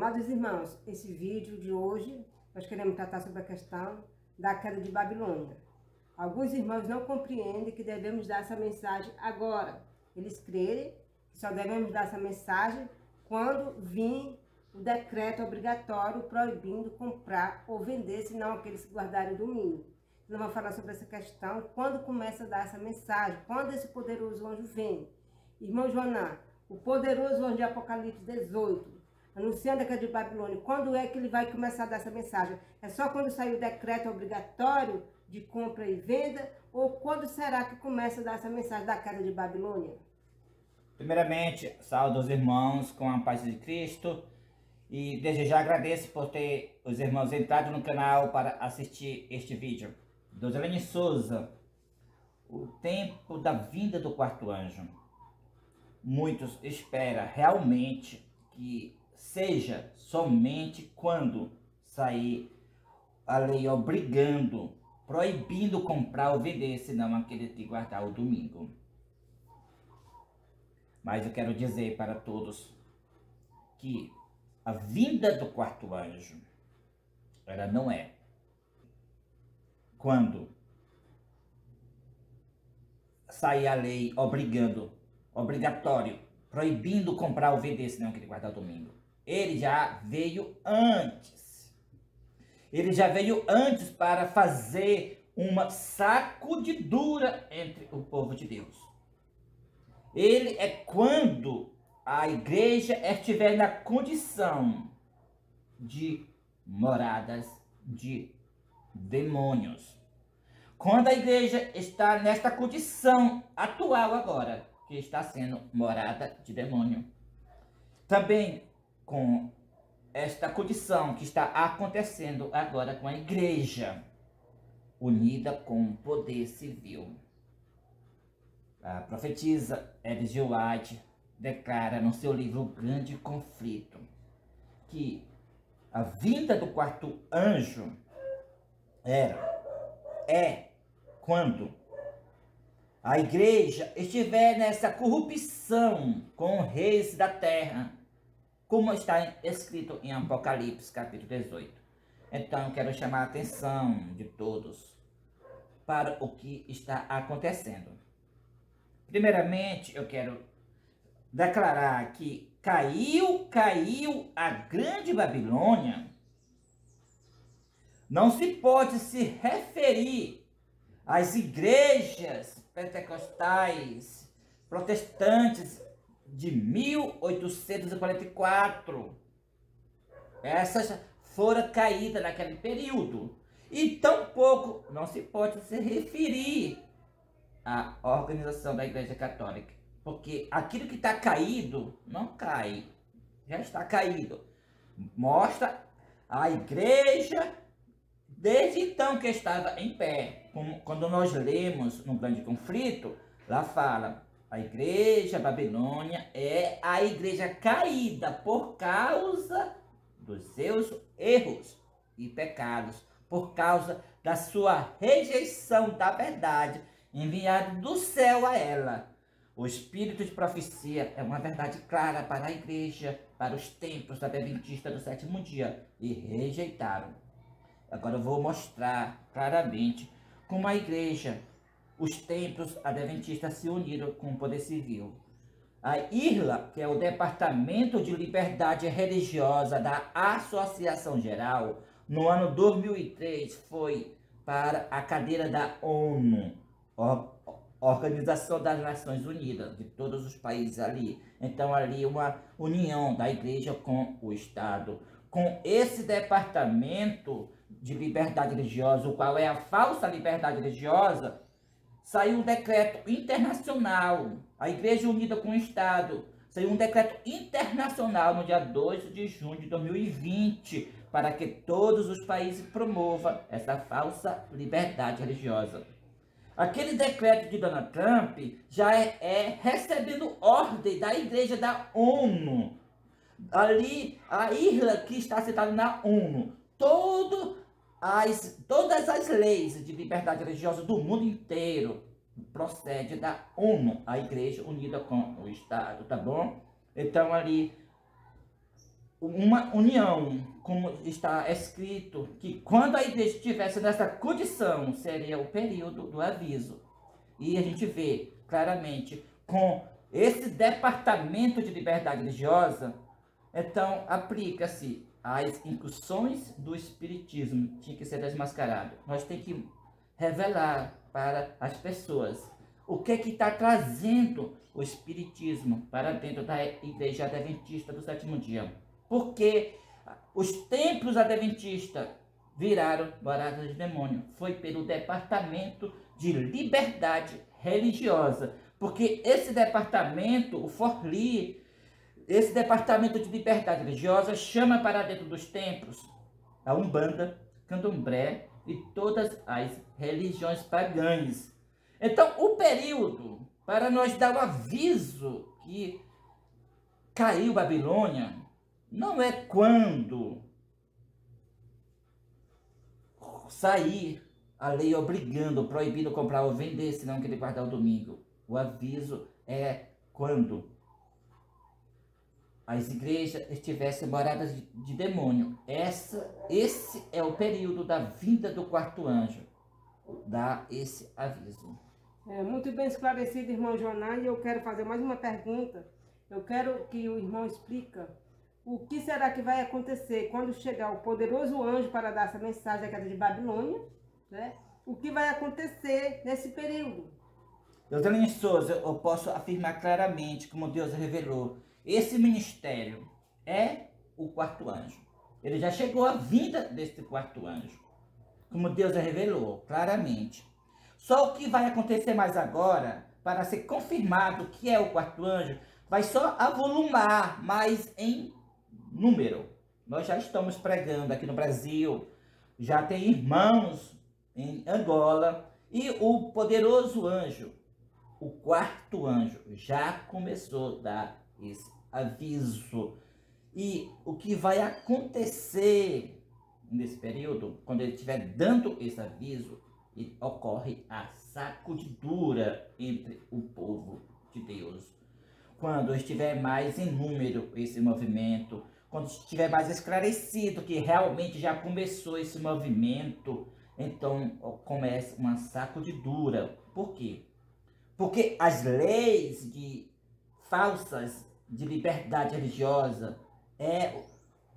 Amados irmãos, esse vídeo de hoje, nós queremos tratar sobre a questão da queda de Babilônia. Alguns irmãos não compreendem que devemos dar essa mensagem agora. Eles creem que só devemos dar essa mensagem quando vir o decreto obrigatório proibindo comprar ou vender, senão aqueles que guardarem o domingo. Nós vamos falar sobre essa questão, quando começa a dar essa mensagem, quando esse poderoso anjo vem. Irmão Joná, o poderoso anjo de Apocalipse 18, anunciando a queda de Babilônia, quando é que ele vai começar a dar essa mensagem? É só quando sair o decreto obrigatório de compra e venda? Ou quando será que começa a dar essa mensagem da queda de Babilônia? Primeiramente, saúdo os irmãos com a paz de Cristo e desde já agradeço por ter os irmãos entrado no canal para assistir este vídeo. Dozelene Souza, o tempo da vinda do quarto anjo. Muitos esperam realmente que seja somente quando sair a lei obrigando, proibindo comprar ou vender, senão aquele de guardar o domingo. Mas eu quero dizer para todos que a vinda do quarto anjo, ela não é quando sair a lei obrigatório, proibindo comprar ou vender, senão aquele guardar o domingo. Ele já veio antes. Ele já veio antes para fazer uma sacudidura entre o povo de Deus. Ele é quando a igreja estiver na condição de moradas de demônios. Quando a igreja está nesta condição atual agora, que está sendo morada de demônio. Também com esta condição que está acontecendo agora com a igreja, unida com o poder civil. A profetisa Ellen G. White declara no seu livro O Grande Conflito que a vinda do quarto anjo é quando a igreja estiver nessa corrupção com os reis da terra, como está escrito em Apocalipse capítulo 18. Então eu quero chamar a atenção de todos para o que está acontecendo. Primeiramente, eu quero declarar que caiu a grande Babilônia. Não se pode se referir às igrejas pentecostais, protestantes de 1844. Essas foram caídas naquele período. E tampouco não se pode se referir à organização da Igreja Católica. Porque aquilo que está caído, não cai. Já está caído. Mostra a igreja desde então que estava em pé. Como quando nós lemos no Grande Conflito, lá fala, a igreja Babilônia é a igreja caída por causa dos seus erros e pecados, por causa da sua rejeição da verdade enviada do céu a ela. O espírito de profecia é uma verdade clara para a igreja, para os templos adventistas do sétimo dia, e rejeitaram. Agora eu vou mostrar claramente como a igreja, os templos adventistas se uniram com o poder civil. A IRLA, que é o Departamento de Liberdade Religiosa da Associação Geral, no ano 2003 foi para a cadeira da ONU, Organização das Nações Unidas, de todos os países ali. Então ali uma união da igreja com o Estado. Com esse departamento de liberdade religiosa, o qual é a falsa liberdade religiosa, saiu um decreto internacional, a igreja unida com o Estado, saiu um decreto internacional no dia 2 de junho de 2020, para que todos os países promovam essa falsa liberdade religiosa. Aquele decreto de Donald Trump já é recebendo ordem da igreja da ONU. Ali, a IRLA que está citada na ONU. Todas as leis de liberdade religiosa do mundo inteiro procede da ONU, a igreja unida com o Estado, tá bom? Então ali, uma união, como está escrito, que quando a igreja estivesse nessa condição, seria o período do aviso. E a gente vê claramente, com esse departamento de liberdade religiosa, então aplica-se as incursões do espiritismo, tinha que ser desmascarado. Nós temos que revelar para as pessoas o que está trazendo o espiritismo para dentro da igreja adventista do sétimo dia. Porque os templos adventistas viraram moradas de demônio. Foi pelo departamento de liberdade religiosa. Porque esse departamento, o Forli, esse departamento de liberdade religiosa chama para dentro dos templos a Umbanda, Candomblé e todas as religiões pagãs. Então, o período para nós dar o aviso que caiu Babilônia não é quando sair a lei obrigando, proibindo comprar ou vender, senão querer guardar o domingo. O aviso é quando as igrejas estivessem moradas de demônio. Esse é o período da vinda do quarto anjo. Dá esse aviso. Muito bem esclarecido, irmão Joná, e eu quero fazer mais uma pergunta. Eu quero que o irmão explica o que será que vai acontecer quando chegar o poderoso anjo para dar essa mensagem à queda de Babilônia, né? O que vai acontecer nesse período? Eudelene Souza, eu posso afirmar claramente, como Deus revelou, esse ministério é o quarto anjo. Ele já chegou à vinda desse quarto anjo, como Deus revelou claramente. Só o que vai acontecer mais agora, para ser confirmado que é o quarto anjo, vai só avolumar mais em número. Nós já estamos pregando aqui no Brasil, já tem irmãos em Angola, e o poderoso anjo, o quarto anjo, já começou a dar esse aviso. E o que vai acontecer nesse período, quando ele estiver dando esse aviso, ocorre a sacudidura entre o povo de Deus. Quando estiver mais em número esse movimento, quando estiver mais esclarecido que realmente já começou esse movimento, então começa uma sacudidura. Por quê? Porque as leis falsas de liberdade religiosa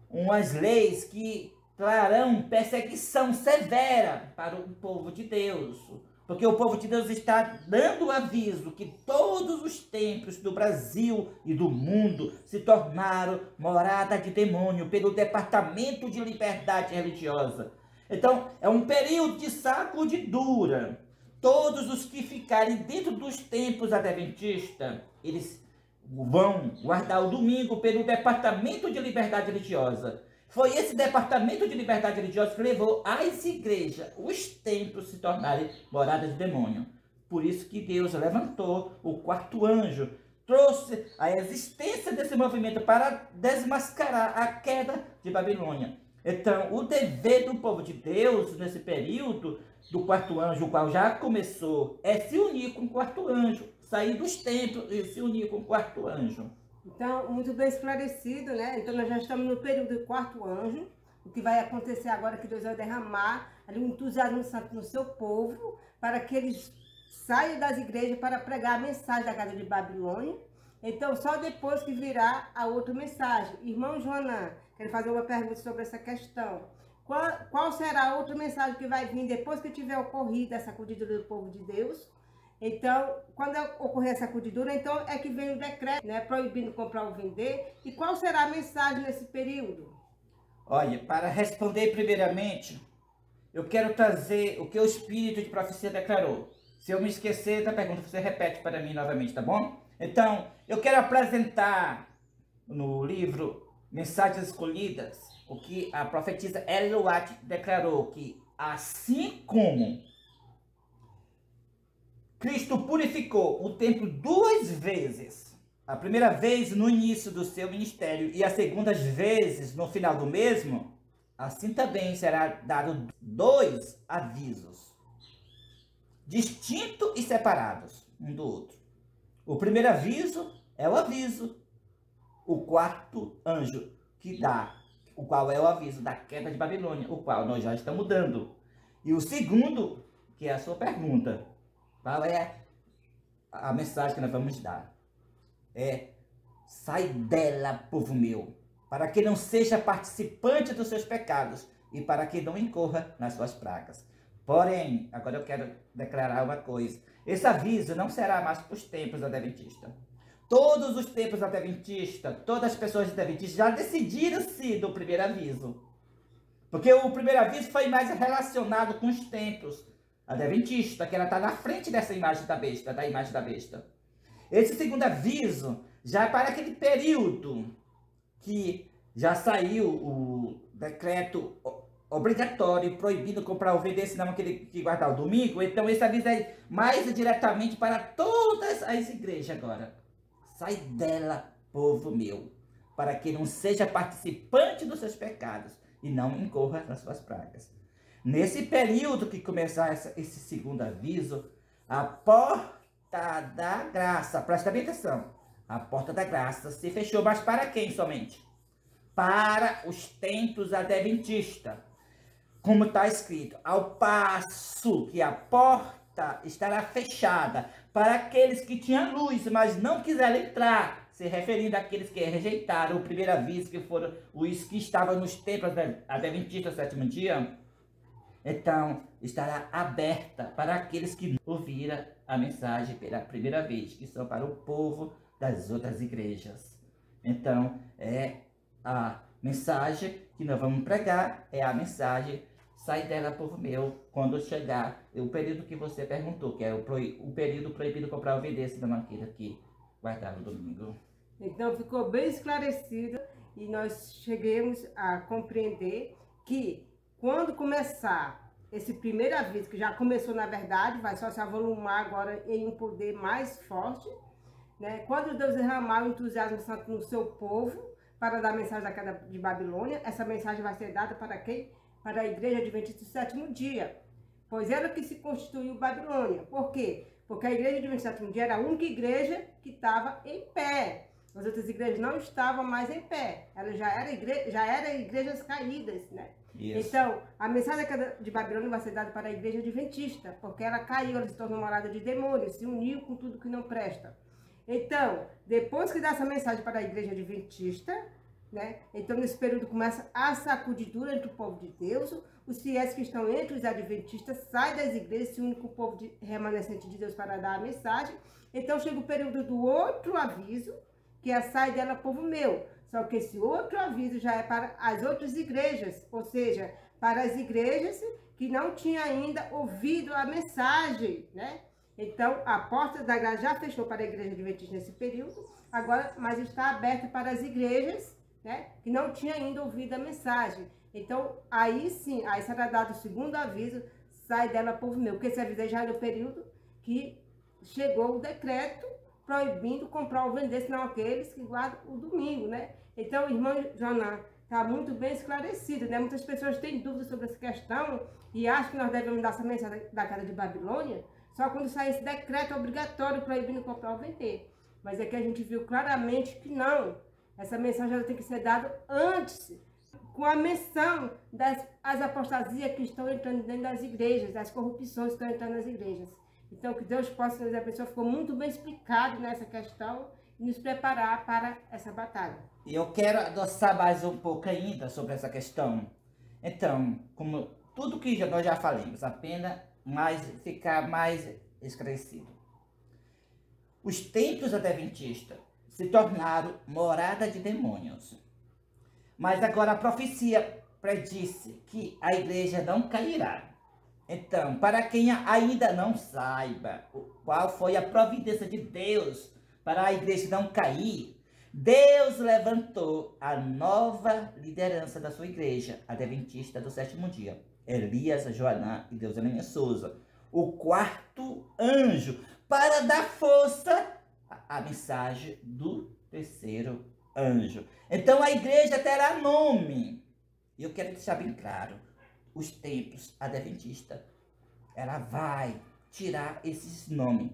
umas leis que trarão perseguição severa para o povo de Deus. Porque o povo de Deus está dando aviso que todos os templos do Brasil e do mundo se tornaram morada de demônio pelo Departamento de Liberdade Religiosa. Então, é um período de sacudidura. Todos os que ficarem dentro dos templos adventistas, eles vão guardar o domingo pelo Departamento de Liberdade Religiosa. Foi esse Departamento de Liberdade Religiosa que levou as igrejas, os templos, se tornarem moradas de demônio. Por isso que Deus levantou o quarto anjo, trouxe a existência desse movimento para desmascarar a queda de Babilônia. Então, o dever do povo de Deus, nesse período do quarto anjo, o qual já começou, é se unir com o quarto anjo, sair dos templos e se unir com o quarto anjo. Então, muito bem esclarecido, né? Então, nós já estamos no período do quarto anjo. O que vai acontecer agora é que Deus vai derramar ali um entusiasmo santo no seu povo, para que eles saiam das igrejas para pregar a mensagem da queda de Babilônia. Então, só depois que virá a outra mensagem. Irmão Joanã, quero fazer uma pergunta sobre essa questão. Qual será a outra mensagem que vai vir depois que tiver ocorrido essa sacudidura do povo de Deus? Então, quando ocorrer essa sacudidura, então é que vem o decreto, né, proibindo comprar ou vender. E qual será a mensagem nesse período? Olha, para responder primeiramente, eu quero trazer o que o Espírito de Profecia declarou. Se eu me esquecer da pergunta, você repete para mim novamente, tá bom? Então, eu quero apresentar no livro Mensagens Escolhidas, o que a profetisa Ellen White declarou, que assim como Cristo purificou o templo 2 vezes, a primeira vez no início do seu ministério e a segunda vez no final do mesmo, assim também será dado 2 avisos, distintos e separados um do outro. O primeiro aviso é o aviso, o quarto anjo, que dá, o qual é o aviso da queda de Babilônia, o qual nós já estamos dando. E o segundo, que é a sua pergunta, qual é a mensagem que nós vamos dar? É: sai dela, povo meu, para que não seja participante dos seus pecados e para que não incorra nas suas pragas. Porém, agora eu quero declarar uma coisa: esse aviso não será mais para os templos adventistas. Todos os templos adventistas, todas as pessoas adventistas já decidiram-se do primeiro aviso. Porque o primeiro aviso foi mais relacionado com os templos adventistas, que ela está na frente dessa imagem da besta, da imagem da besta. Esse segundo aviso já é para aquele período que já saiu o decreto obrigatório, proibindo comprar ou vender, senão aquele que guardar o domingo. Então esse aviso é mais diretamente para todas as igrejas agora. Sai dela, povo meu, para que não seja participante dos seus pecados e não incorra nas suas pragas. Nesse período que começar esse segundo aviso, a porta da graça, presta bem atenção, a porta da graça se fechou, mas para quem somente? Para os templos adventistas. Como está escrito: ao passo que a porta estará fechada para aqueles que tinham luz, mas não quiseram entrar, se referindo àqueles que rejeitaram o primeiro aviso, que foram os que estavam nos templos adventistas do sétimo dia. Então, estará aberta para aqueles que ouviram a mensagem pela primeira vez, que são para o povo das outras igrejas. Então, é a mensagem que nós vamos pregar, é a mensagem: sai dela, povo meu, quando chegar o período que você perguntou, que é o período proibido comprar ou vender, se não aquilo que guardar no domingo. Então ficou bem esclarecido e nós chegamos a compreender que quando começar esse primeiro aviso, que já começou na verdade, vai só se avolumar agora em um poder mais forte, né? Quando Deus derramar o entusiasmo santo no seu povo para dar a mensagem da queda de Babilônia, essa mensagem vai ser dada para quem? Para a igreja adventista do sétimo dia, pois ela que se constituiu Babilônia. Por quê? Porque a igreja adventista do sétimo dia era a única igreja que estava em pé. As outras igrejas não estavam mais em pé. Elas já eram igrejas caídas, né? Isso. Então, a mensagem da queda de Babilônia vai ser dada para a igreja adventista, porque ela caiu, ela se tornou morada de demônios, se uniu com tudo que não presta. Então, depois que dá essa mensagem para a igreja adventista, né? Então, nesse período começa a sacudidura entre o povo de Deus. Os fiéis que estão entre os adventistas saem das igrejas, se unem com o povo remanescente de Deus para dar a mensagem. Então, chega o período do outro aviso, que é: sai dela, povo meu. Só que esse outro aviso já é para as outras igrejas, ou seja, para as igrejas que não tinham ainda ouvido a mensagem, né? Então, a porta da graça já fechou para a igreja adventista nesse período, agora, mas está aberta para as igrejas, né, que não tinham ainda ouvido a mensagem. Então, aí sim, aí será dado o segundo aviso: sai dela, povo meu, porque esse aviso já é no período que chegou o decreto proibindo comprar ou vender, senão aqueles que guardam o domingo, né? Então, irmão Joná, está muito bem esclarecido, né? Muitas pessoas têm dúvidas sobre essa questão e acham que nós devemos dar essa mensagem da queda de Babilônia só quando sair esse decreto obrigatório proibindo comprar ou vender. Mas aqui a gente viu claramente que não. Essa mensagem ela tem que ser dada antes, com a menção das apostasias que estão entrando dentro das igrejas, das corrupções que estão entrando nas igrejas. Então, que Deus possa nos abençoar. Ficou muito bem explicado nessa questão e nos preparar para essa batalha. E eu quero adoçar mais um pouco ainda sobre essa questão. Então, como tudo que nós já falamos, apenas ficar mais esclarecido. Os templos adventistas se tornaram morada de demônios. Mas agora a profecia predisse que a igreja não cairá. Então, para quem ainda não saiba qual foi a providência de Deus para a igreja não cair, Deus levantou a nova liderança da sua igreja, a adventista do sétimo dia, Elias, Joanã e Deusanimia Souza, o quarto anjo, para dar força à mensagem do terceiro anjo. Então a igreja terá nome. E eu quero deixar bem claro: os templos adventistas, ela vai tirar esses nomes,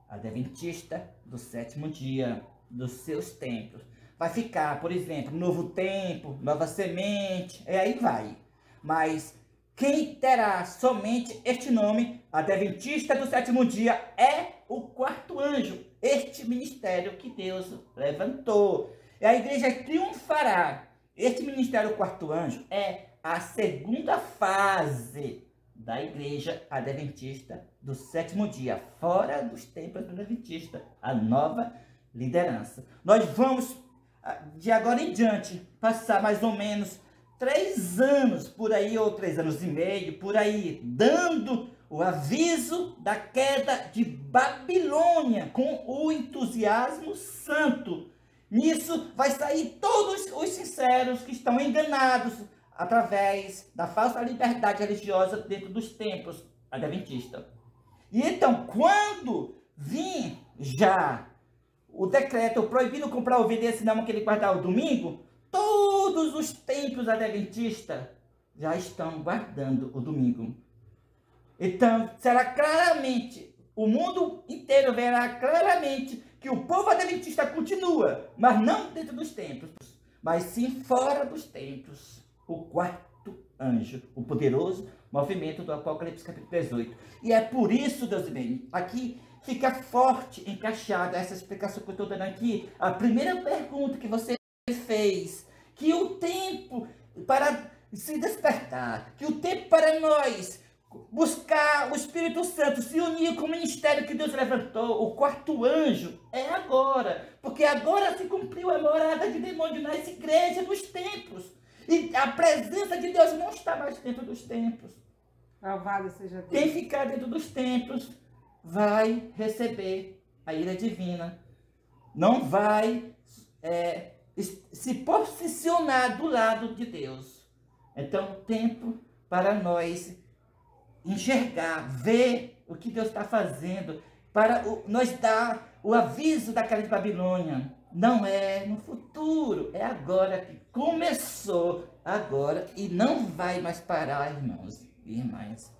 adventista do sétimo dia, dos seus templos, vai ficar, por exemplo, novo tempo, nova semente, e aí vai. Mas quem terá somente este nome, Adventista do sétimo dia, é o quarto anjo, este ministério que Deus levantou. E a igreja triunfará. Este ministério quarto anjo é a segunda fase da igreja adventista do sétimo dia, fora dos templos do adventista, a nova liderança. Nós vamos, de agora em diante, passar mais ou menos 3 anos, por aí, ou 3 anos e meio, por aí, dando o aviso da queda de Babilônia, com o entusiasmo santo. Nisso vai sair todos os sinceros que estão enganados através da falsa liberdade religiosa dentro dos templos adventistas. E então, quando vir já o decreto proibindo comprar ou vender, senão aquele guardar o domingo, todos os templos adventistas já estão guardando o domingo. Então, será claramente, o mundo inteiro verá claramente que o povo adventista continua, mas não dentro dos templos, mas sim fora dos templos. O quarto anjo, o poderoso movimento do Apocalipse capítulo 18. E é por isso, Deus bem, aqui fica forte, encaixada essa explicação que eu estou dando aqui. A primeira pergunta que você fez, que o tempo para se despertar, que o tempo para nós buscar o Espírito Santo, se unir com o ministério que Deus levantou, o quarto anjo, é agora. Porque agora se cumpriu a morada de demônio nas igrejas, nos templos. E a presença de Deus não está mais dentro dos templos. Louvado seja Deus. Quem ficar dentro dos templos vai receber a ira divina. Não vai se posicionar do lado de Deus. Então, tempo para nós enxergar, ver o que Deus está fazendo, para nós dar o aviso da queda de Babilônia. Não é no futuro, é agora que começou, agora, e não vai mais parar, irmãos e irmãs.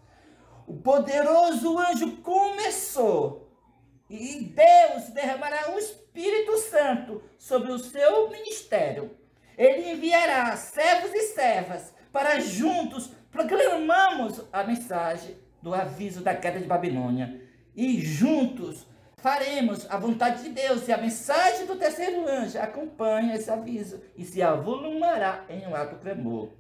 O poderoso anjo começou, e Deus derramará o Espírito Santo sobre o seu ministério. Ele enviará servos e servas para juntos proclamamos a mensagem do aviso da queda de Babilônia. E juntos faremos a vontade de Deus, e a mensagem do terceiro anjo acompanha esse aviso e se avolumará em um alto clamor.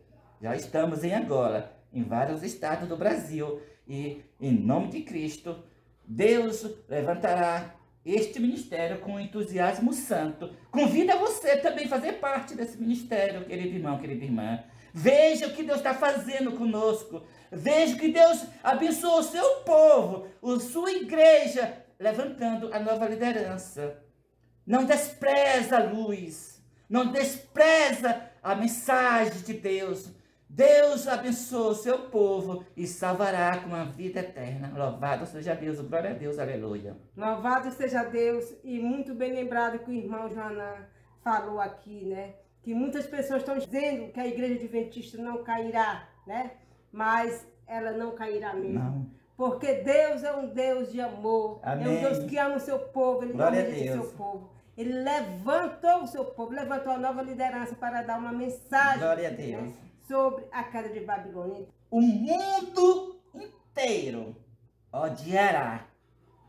Já estamos em Angola, em vários estados do Brasil, e em nome de Cristo, Deus levantará este ministério com entusiasmo santo. Convida você também a fazer parte desse ministério, querido irmão, querida irmã. Veja o que Deus está fazendo conosco. Veja que Deus abençoou o seu povo, a sua igreja, levantando a nova liderança. Não despreza a luz. Não despreza a mensagem de Deus. Deus abençoa o seu povo e salvará com a vida eterna. Louvado seja Deus, glória a Deus, aleluia. Louvado seja Deus, e muito bem lembrado que o irmão Joanã falou aqui, né? Que muitas pessoas estão dizendo que a igreja adventista não cairá, né? Mas ela não cairá mesmo. Não. Porque Deus é um Deus de amor. Amém. É um Deus que ama o seu povo, Ele não rejeita o seu povo. Ele levantou o seu povo, levantou a nova liderança para dar uma mensagem, glória a Deus, né, sobre a queda de Babilônia. O mundo inteiro odiará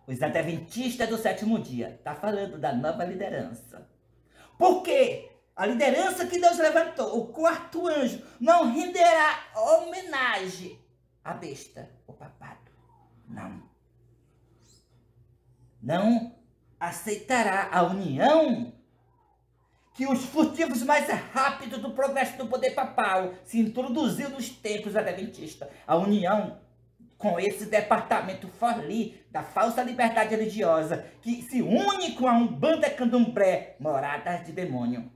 os adventistas do sétimo dia. Está falando da nova liderança. Por quê? A liderança que Deus levantou, o quarto anjo, não renderá homenagem à besta, o papado. Não. Não aceitará a união que os furtivos mais rápidos do progresso do poder papal se introduziu nos templos adventistas. A união com esse departamento forli da falsa liberdade religiosa que se une com a Umbanda Candomblé, moradas de demônio.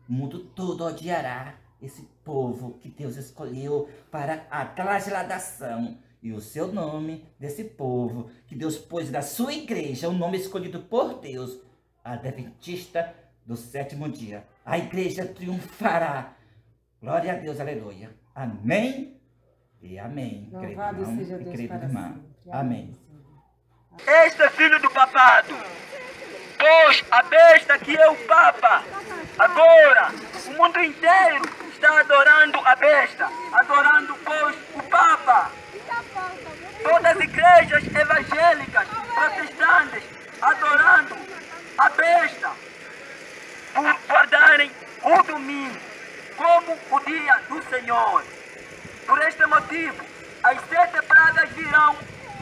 O mundo todo odiará esse povo que Deus escolheu para a transladação. E o seu nome desse povo, que Deus pôs na sua igreja, o nome escolhido por Deus, Adventista do sétimo dia. A igreja triunfará. Glória a Deus, aleluia. Amém e amém. Louvado seja Deus querido para irmão. sempre. Amém. Este é filho do papado. Poxa! Seguimos a besta que é o Papa. Agora, o mundo inteiro está adorando a besta, adorando, pois, o Papa. Todas as igrejas evangélicas, protestantes, adorando a besta, por guardarem o domingo como o dia do Senhor. Por este motivo, as 7 pragas virão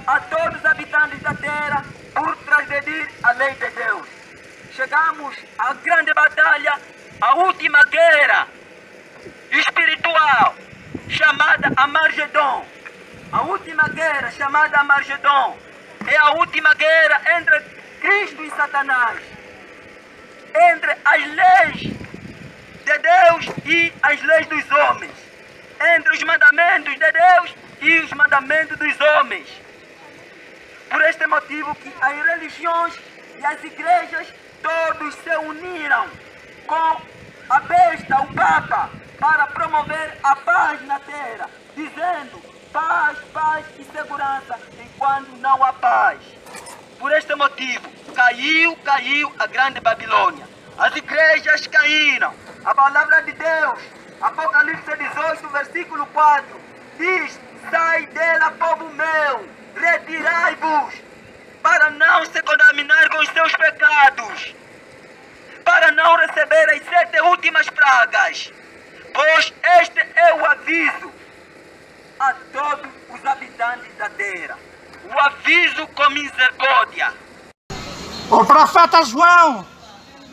a todos os habitantes da terra por transgredir a lei de Deus. Chegamos à grande batalha, a última guerra espiritual, chamada Armagedon. A última guerra, chamada Armagedon, é a última guerra entre Cristo e Satanás, entre as leis de Deus e as leis dos homens, entre os mandamentos de Deus e os mandamentos dos homens. Por este motivo que as religiões e as igrejas todos se uniram com a besta, o Papa, para promover a paz na terra, dizendo paz, paz e segurança enquanto não há paz. Por este motivo, caiu a grande Babilônia. As igrejas caíram. A palavra de Deus, Apocalipse 18, versículo 4, diz: sai dela, povo meu, retirai-vos, para não se contaminar com os seus pecados, para não receber as 7 últimas pragas, pois este é o aviso a todos os habitantes da terra, o aviso com misericórdia. O profeta João,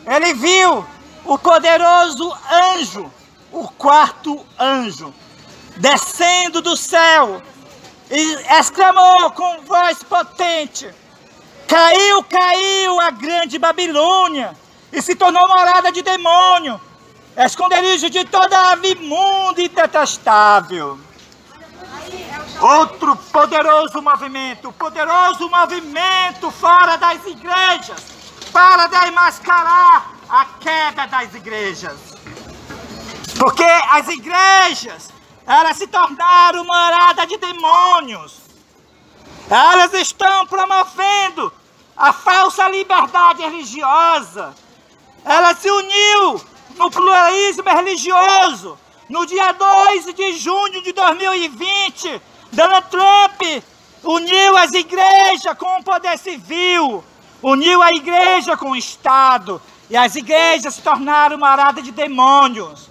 ele viu o poderoso anjo, o 4º anjo, descendo do céu e exclamou com voz potente: caiu, caiu a grande Babilônia e se tornou morada de demônio, esconderijo de toda ave imunda e detestável. Outro poderoso movimento fora das igrejas, para desmascarar a queda das igrejas. Porque as igrejas, elas se tornaram morada de demônios. Elas estão promovendo a falsa liberdade religiosa. Ela se uniu no pluralismo religioso. No dia 2 de junho de 2020, Donald Trump uniu as igrejas com o poder civil, uniu a igreja com o Estado, e as igrejas se tornaram morada de demônios.